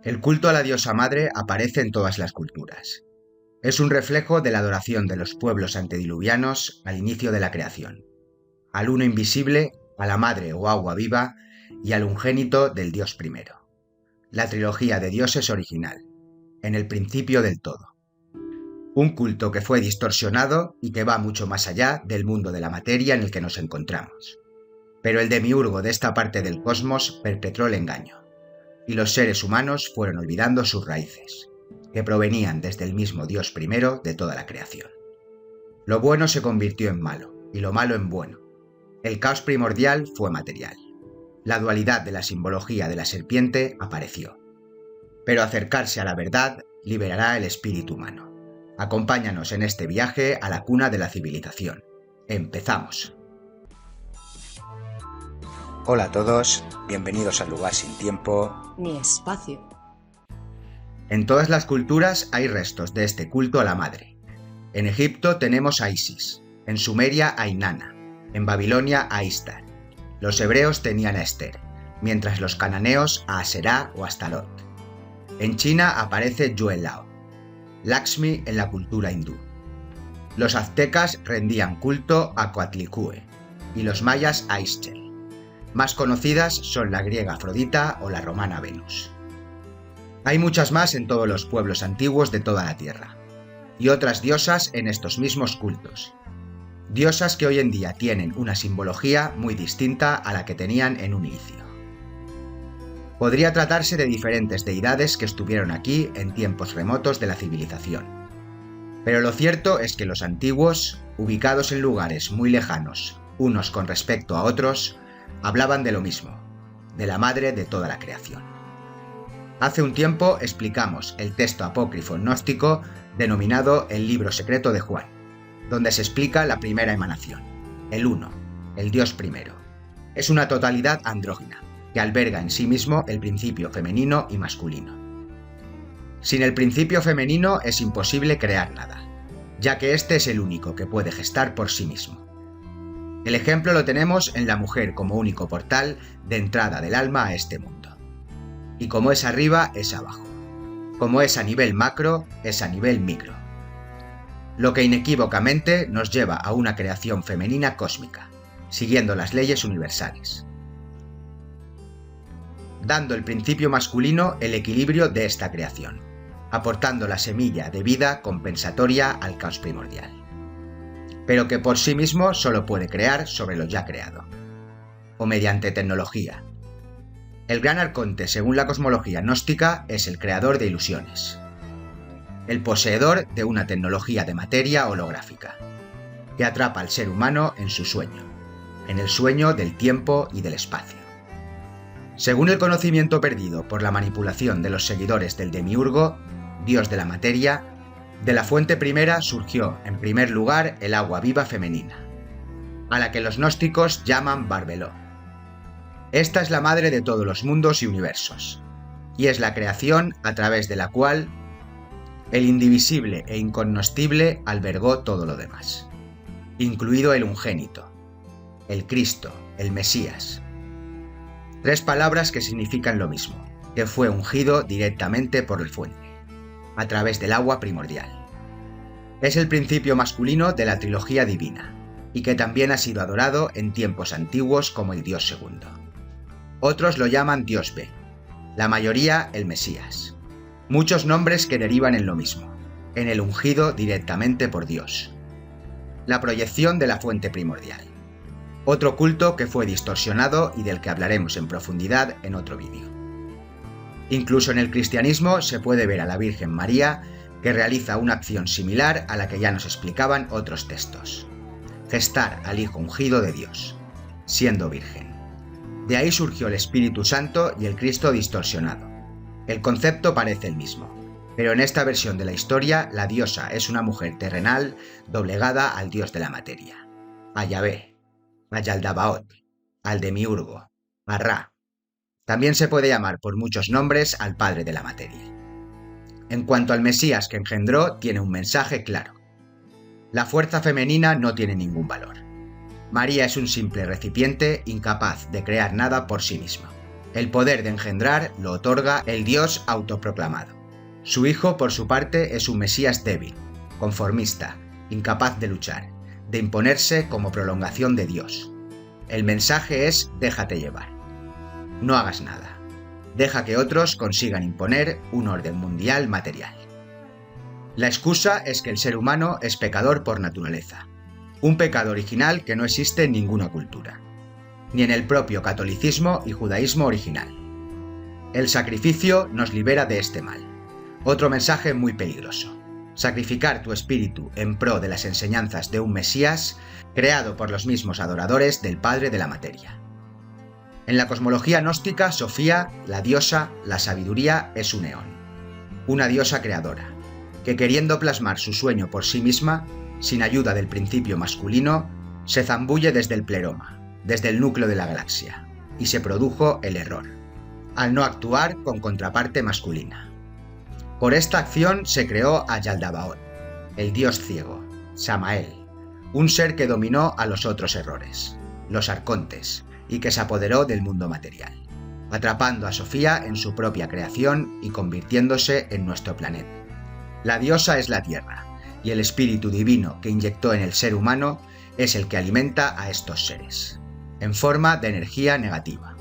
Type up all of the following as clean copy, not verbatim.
El culto a la diosa madre aparece en todas las culturas. Es un reflejo de la adoración de los pueblos antediluvianos al inicio de la creación, al uno invisible, a la madre o agua viva y al ungénito del Dios primero. La trilogía de dioses original, en el principio del todo. Un culto que fue distorsionado y que va mucho más allá del mundo de la materia en el que nos encontramos. Pero el demiurgo de esta parte del cosmos perpetró el engaño, y los seres humanos fueron olvidando sus raíces, que provenían desde el mismo Dios primero de toda la creación. Lo bueno se convirtió en malo, y lo malo en bueno. El caos primordial fue material. La dualidad de la simbología de la serpiente apareció. Pero acercarse a la verdad liberará el espíritu humano. Acompáñanos en este viaje a la cuna de la civilización. ¡Empezamos! Hola a todos, bienvenidos al lugar sin tiempo ni espacio. En todas las culturas hay restos de este culto a la madre. En Egipto tenemos a Isis, en Sumeria a Inanna, en Babilonia a Istar. Los hebreos tenían a Esther, mientras los cananeos a Aserá o Astarot. En China aparece Yuelao, Lakshmi en la cultura hindú. Los aztecas rendían culto a Coatlicue y los mayas a Ixchel. Más conocidas son la griega Afrodita o la romana Venus. Hay muchas más en todos los pueblos antiguos de toda la tierra, y otras diosas en estos mismos cultos. Diosas que hoy en día tienen una simbología muy distinta a la que tenían en un inicio. Podría tratarse de diferentes deidades que estuvieron aquí en tiempos remotos de la civilización. Pero lo cierto es que los antiguos, ubicados en lugares muy lejanos, unos con respecto a otros, hablaban de lo mismo, de la madre de toda la creación. Hace un tiempo explicamos el texto apócrifo gnóstico denominado el Libro Secreto de Juan, donde se explica la primera emanación, el Uno, el Dios primero. Es una totalidad andrógina, que alberga en sí mismo el principio femenino y masculino. Sin el principio femenino es imposible crear nada, ya que este es el único que puede gestar por sí mismo. El ejemplo lo tenemos en la mujer como único portal de entrada del alma a este mundo. Y como es arriba, es abajo. Como es a nivel macro, es a nivel micro. Lo que inequívocamente nos lleva a una creación femenina cósmica, siguiendo las leyes universales, dando el principio masculino el equilibrio de esta creación, aportando la semilla de vida compensatoria al caos primordial, pero que por sí mismo solo puede crear sobre lo ya creado, o mediante tecnología. El gran arconte, según la cosmología gnóstica, es el creador de ilusiones, el poseedor de una tecnología de materia holográfica, que atrapa al ser humano en su sueño, en el sueño del tiempo y del espacio. Según el conocimiento perdido por la manipulación de los seguidores del demiurgo, dios de la materia, de la fuente primera surgió, en primer lugar, el agua viva femenina, a la que los gnósticos llaman Barbeló. Esta es la madre de todos los mundos y universos, y es la creación a través de la cual el indivisible e incognoscible albergó todo lo demás, incluido el ungénito, el Cristo, el Mesías. Tres palabras que significan lo mismo, que fue ungido directamente por el fuente, a través del agua primordial. Es el principio masculino de la trilogía divina, y que también ha sido adorado en tiempos antiguos como el Dios segundo. Otros lo llaman Dios B, la mayoría el Mesías. Muchos nombres que derivan en lo mismo, en el ungido directamente por Dios. La proyección de la fuente primordial. Otro culto que fue distorsionado y del que hablaremos en profundidad en otro vídeo. Incluso en el cristianismo se puede ver a la Virgen María que realiza una acción similar a la que ya nos explicaban otros textos. Gestar al Hijo ungido de Dios, siendo virgen. De ahí surgió el Espíritu Santo y el Cristo distorsionado. El concepto parece el mismo, pero en esta versión de la historia la diosa es una mujer terrenal doblegada al Dios de la materia, a Yahvé, a Yaldabaoth, al demiurgo, a Ra. También se puede llamar por muchos nombres al padre de la materia. En cuanto al Mesías que engendró, tiene un mensaje claro. La fuerza femenina no tiene ningún valor. María es un simple recipiente incapaz de crear nada por sí misma. El poder de engendrar lo otorga el dios autoproclamado. Su hijo, por su parte, es un mesías débil, conformista, incapaz de luchar, de imponerse como prolongación de Dios. El mensaje es: déjate llevar. No hagas nada. Deja que otros consigan imponer un orden mundial material. La excusa es que el ser humano es pecador por naturaleza. Un pecado original que no existe en ninguna cultura, ni en el propio catolicismo y judaísmo original. El sacrificio nos libera de este mal. Otro mensaje muy peligroso: sacrificar tu espíritu en pro de las enseñanzas de un Mesías creado por los mismos adoradores del Padre de la materia. En la cosmología gnóstica, Sofía, la diosa, la sabiduría, es un eón, una diosa creadora, que queriendo plasmar su sueño por sí misma, sin ayuda del principio masculino, se zambulle desde el pleroma, desde el núcleo de la galaxia, y se produjo el error, al no actuar con contraparte masculina. Por esta acción se creó a Yaldabaoth, el dios ciego, Samael, un ser que dominó a los otros errores, los arcontes, y que se apoderó del mundo material, atrapando a Sofía en su propia creación y convirtiéndose en nuestro planeta. La diosa es la tierra, y el espíritu divino que inyectó en el ser humano es el que alimenta a estos seres, en forma de energía negativa.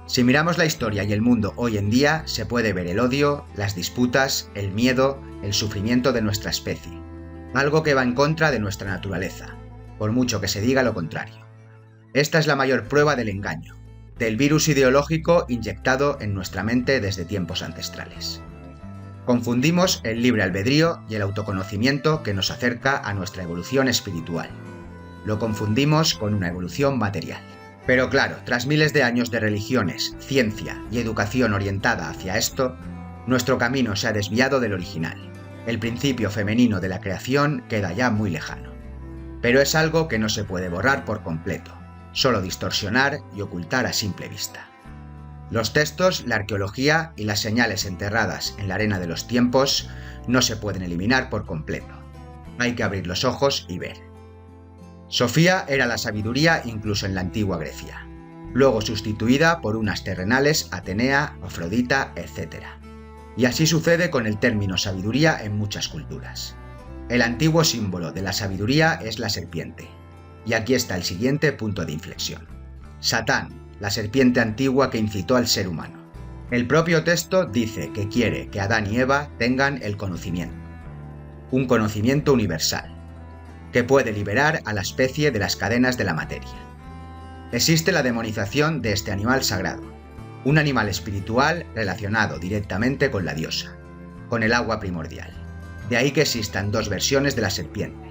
Si miramos la historia y el mundo hoy en día, se puede ver el odio, las disputas, el miedo, el sufrimiento de nuestra especie, algo que va en contra de nuestra naturaleza, por mucho que se diga lo contrario. Esta es la mayor prueba del engaño, del virus ideológico inyectado en nuestra mente desde tiempos ancestrales. Confundimos el libre albedrío y el autoconocimiento que nos acerca a nuestra evolución espiritual. Lo confundimos con una evolución material. Pero claro, tras miles de años de religiones, ciencia y educación orientada hacia esto, nuestro camino se ha desviado del original. El principio femenino de la creación queda ya muy lejano. Pero es algo que no se puede borrar por completo, solo distorsionar y ocultar a simple vista. Los textos, la arqueología y las señales enterradas en la arena de los tiempos no se pueden eliminar por completo. Hay que abrir los ojos y ver. Sofía era la sabiduría incluso en la antigua Grecia, luego sustituida por unas terrenales Atenea, Afrodita, etc. Y así sucede con el término sabiduría en muchas culturas. El antiguo símbolo de la sabiduría es la serpiente. Y aquí está el siguiente punto de inflexión. Satán, la serpiente antigua que incitó al ser humano. El propio texto dice que quiere que Adán y Eva tengan el conocimiento. Un conocimiento universal, que puede liberar a la especie de las cadenas de la materia. Existe la demonización de este animal sagrado, un animal espiritual relacionado directamente con la diosa, con el agua primordial. De ahí que existan dos versiones de la serpiente: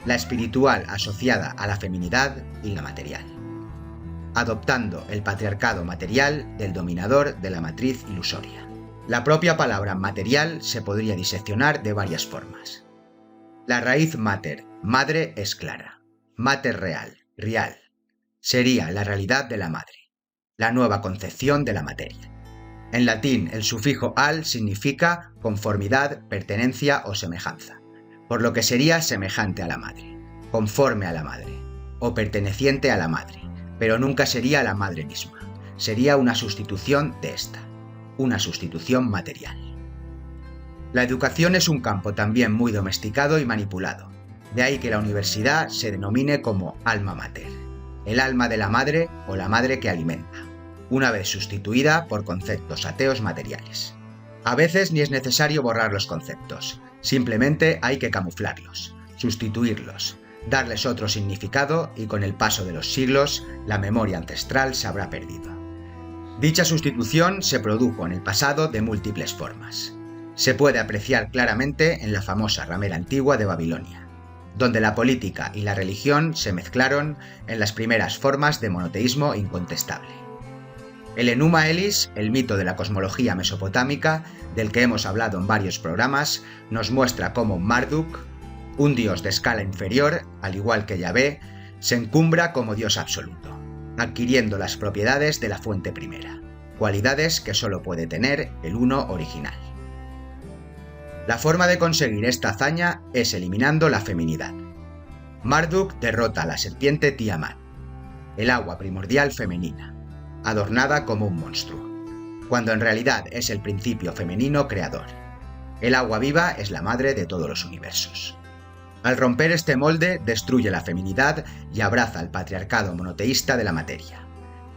la espiritual asociada a la feminidad y la material, adoptando el patriarcado material del dominador de la matriz ilusoria. La propia palabra material se podría diseccionar de varias formas. La raíz mater, madre, es clara. Mater real, real. Sería la realidad de la madre, la nueva concepción de la materia. En latín, el sufijo al significa conformidad, pertenencia o semejanza, por lo que sería semejante a la madre, conforme a la madre, o perteneciente a la madre, pero nunca sería la madre misma. Sería una sustitución de esta, una sustitución material. La educación es un campo también muy domesticado y manipulado, de ahí que la universidad se denomine como alma mater, el alma de la madre o la madre que alimenta, una vez sustituida por conceptos ateos materiales. A veces ni es necesario borrar los conceptos, simplemente hay que camuflarlos, sustituirlos, darles otro significado y con el paso de los siglos la memoria ancestral se habrá perdido. Dicha sustitución se produjo en el pasado de múltiples formas. Se puede apreciar claramente en la famosa ramera antigua de Babilonia, donde la política y la religión se mezclaron en las primeras formas de monoteísmo incontestable. El Enuma Elis, el mito de la cosmología mesopotámica, del que hemos hablado en varios programas, nos muestra cómo Marduk, un dios de escala inferior, al igual que Yahvé, se encumbra como dios absoluto, adquiriendo las propiedades de la fuente primera, cualidades que solo puede tener el uno original. La forma de conseguir esta hazaña es eliminando la feminidad. Marduk derrota a la serpiente Tiamat, el agua primordial femenina, adornada como un monstruo, cuando en realidad es el principio femenino creador. El agua viva es la madre de todos los universos. Al romper este molde, destruye la feminidad y abraza el patriarcado monoteísta de la materia.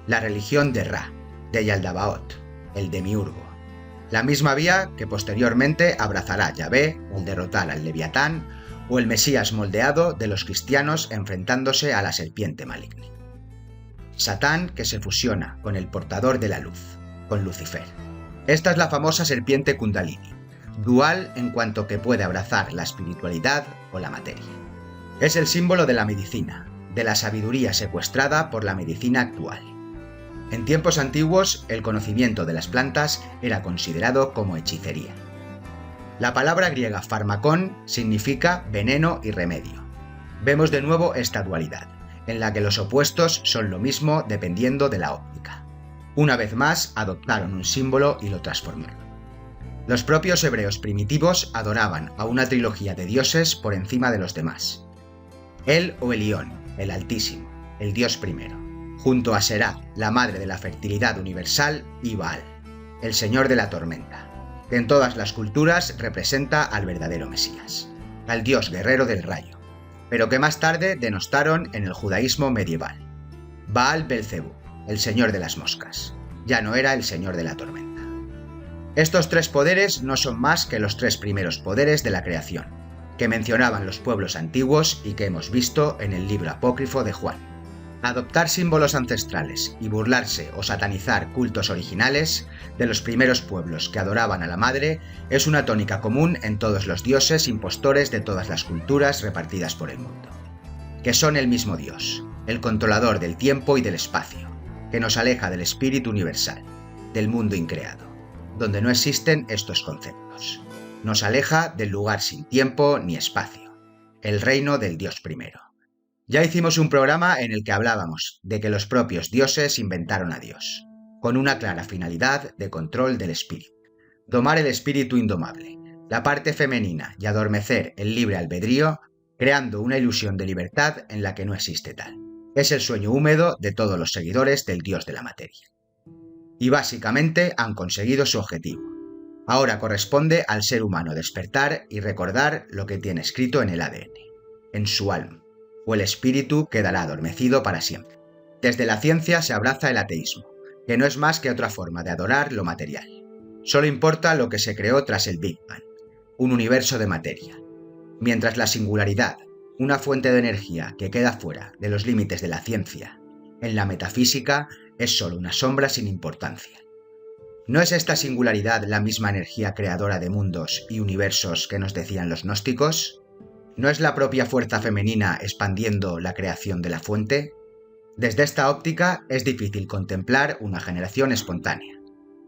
La religión de Ra, de Yaldabaoth, el demiurgo. La misma vía que posteriormente abrazará Yahvé al derrotar al Leviatán o el Mesías moldeado de los cristianos enfrentándose a la serpiente maligna. Satán, que se fusiona con el portador de la luz, con Lucifer. Esta es la famosa serpiente Kundalini, dual en cuanto que puede abrazar la espiritualidad o la materia. Es el símbolo de la medicina, de la sabiduría secuestrada por la medicina actual. En tiempos antiguos, el conocimiento de las plantas era considerado como hechicería. La palabra griega farmakón significa veneno y remedio. Vemos de nuevo esta dualidad, en la que los opuestos son lo mismo dependiendo de la óptica. Una vez más, adoptaron un símbolo y lo transformaron. Los propios hebreos primitivos adoraban a una trilogía de dioses por encima de los demás. El o Elión, el Altísimo, el Dios primero, junto a Será, la madre de la fertilidad universal, y Baal, el señor de la tormenta, que en todas las culturas representa al verdadero Mesías, al dios guerrero del rayo, pero que más tarde denostaron en el judaísmo medieval. Baal Belcebú, el señor de las moscas, ya no era el señor de la tormenta. Estos tres poderes no son más que los tres primeros poderes de la creación, que mencionaban los pueblos antiguos y que hemos visto en el libro apócrifo de Juan. Adoptar símbolos ancestrales y burlarse o satanizar cultos originales de los primeros pueblos que adoraban a la madre es una tónica común en todos los dioses impostores de todas las culturas repartidas por el mundo, que son el mismo Dios, el controlador del tiempo y del espacio, que nos aleja del espíritu universal, del mundo increado, donde no existen estos conceptos. Nos aleja del lugar sin tiempo ni espacio, el reino del Dios primero. Ya hicimos un programa en el que hablábamos de que los propios dioses inventaron a Dios, con una clara finalidad de control del espíritu. Domar el espíritu indomable, la parte femenina y adormecer el libre albedrío, creando una ilusión de libertad en la que no existe tal. Es el sueño húmedo de todos los seguidores del dios de la materia. Y básicamente han conseguido su objetivo. Ahora corresponde al ser humano despertar y recordar lo que tiene escrito en el ADN, en su alma, o el espíritu quedará adormecido para siempre. Desde la ciencia se abraza el ateísmo, que no es más que otra forma de adorar lo material. Solo importa lo que se creó tras el Big Bang, un universo de materia, mientras la singularidad, una fuente de energía que queda fuera de los límites de la ciencia, en la metafísica es solo una sombra sin importancia. ¿No es esta singularidad la misma energía creadora de mundos y universos que nos decían los gnósticos? ¿No es la propia fuerza femenina expandiendo la creación de la fuente? Desde esta óptica es difícil contemplar una generación espontánea.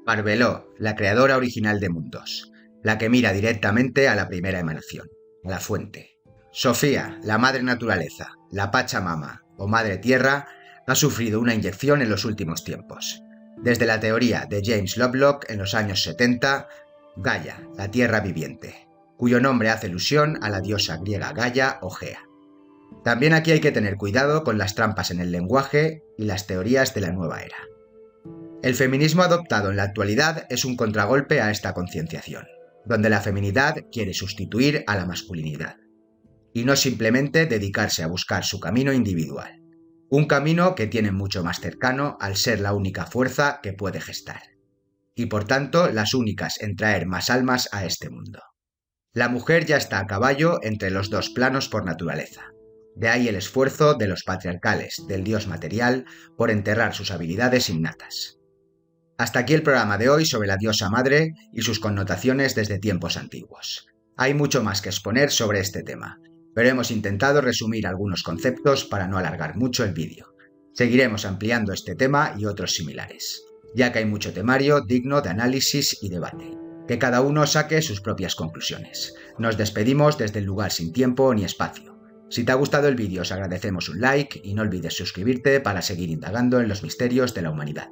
Barbeló, la creadora original de mundos, la que mira directamente a la primera emanación, a la fuente. Sofía, la madre naturaleza, la Pachamama o madre tierra, ha sufrido una inyección en los últimos tiempos. Desde la teoría de James Lovelock en los años 70, Gaia, la tierra viviente, cuyo nombre hace alusión a la diosa griega Gaia o Gea. También aquí hay que tener cuidado con las trampas en el lenguaje y las teorías de la nueva era. El feminismo adoptado en la actualidad es un contragolpe a esta concienciación, donde la feminidad quiere sustituir a la masculinidad, y no simplemente dedicarse a buscar su camino individual, un camino que tiene mucho más cercano al ser la única fuerza que puede gestar, y por tanto las únicas en traer más almas a este mundo. La mujer ya está a caballo entre los dos planos por naturaleza. De ahí el esfuerzo de los patriarcales del dios material por enterrar sus habilidades innatas. Hasta aquí el programa de hoy sobre la diosa madre y sus connotaciones desde tiempos antiguos. Hay mucho más que exponer sobre este tema, pero hemos intentado resumir algunos conceptos para no alargar mucho el vídeo. Seguiremos ampliando este tema y otros similares, ya que hay mucho temario digno de análisis y debate. Que cada uno saque sus propias conclusiones. Nos despedimos desde el lugar sin tiempo ni espacio. Si te ha gustado el vídeo os agradecemos un like y no olvides suscribirte para seguir indagando en los misterios de la humanidad.